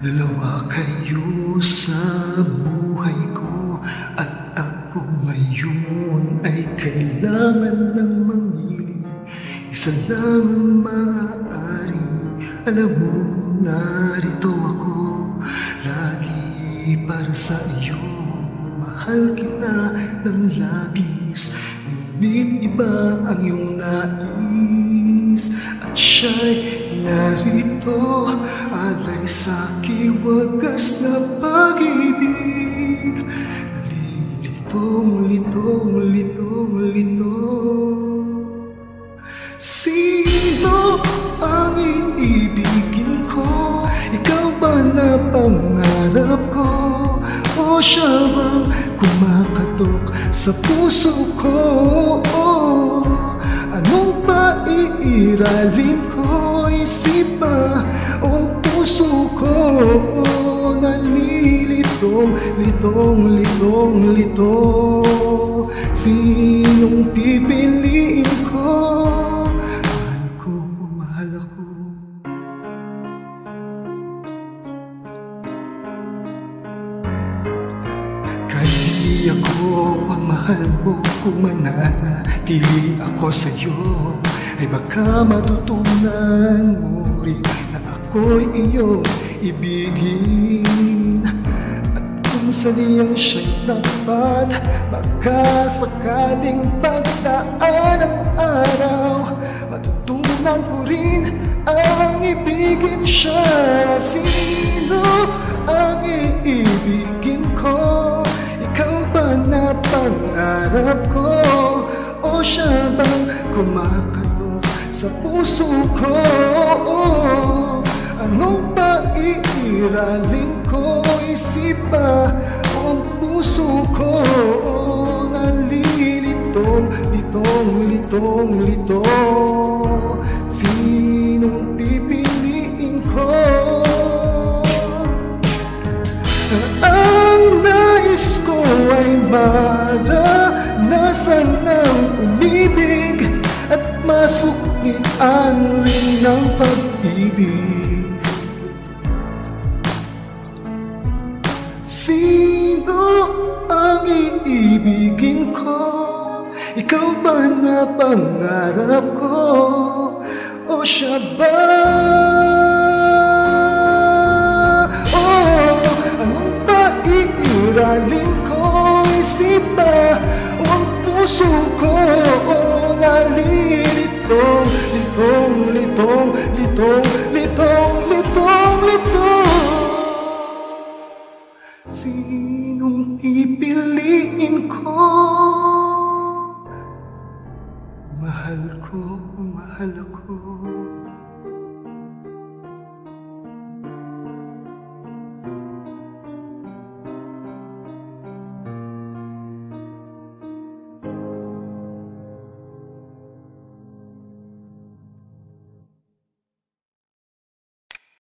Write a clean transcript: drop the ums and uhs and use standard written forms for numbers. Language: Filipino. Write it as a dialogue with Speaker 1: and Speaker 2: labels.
Speaker 1: Dalawa kayo sa buhay ko, at ako ngayon ay kailangan ng mamili. Isa lang ang maaari, alam mo, narito ako lagi para sa iyo. Mahal kita ng labis, ngunit iba ang iyong nais, at siya'y narito, alay sa'king wagas na pag-ibig. Nalilitong, litong, litong, litong. Sino ang iibigin ko? Ikaw ba na pangarap ko? O siya bang kumakatok sa puso ko? Anong paiiralin ko? Isip ba o ang puso ko? Nalilitong, litong, litong, litong. Sinong pipiliin ko? Mahal ko, mahal ako. Kahit ako ang mahal mo, kung mananatili ako sa'yo, ay baka matutunan mo rin na ako'y iyong ibigin. At kung saniyang siya'y dapat, baka sakaling pagdaan ng araw, matutunan ko rin ang ibigin siya. Sino ang iibigin ko? Ikaw ba na pangarap ko? O siya bang kumakatok sa puso ko? Anong paiiralin ko? Isip ba o ang puso ko? Nalilitong, litong, litong, litong. Sinong pipiliin ko? Ang nais ko ay maranasan ng umibig at masuklian rin ng pag-ibig. Sino ang iibigin ko? Ikaw ba na pangarap ko? O siya ba? Anong paiiralin ko? Isip ba o ang puso ko? Nalilitong, litong, litong, litong, litong, litong, litong. Sinong pipiliin ko? Mahal ko, mahal ako.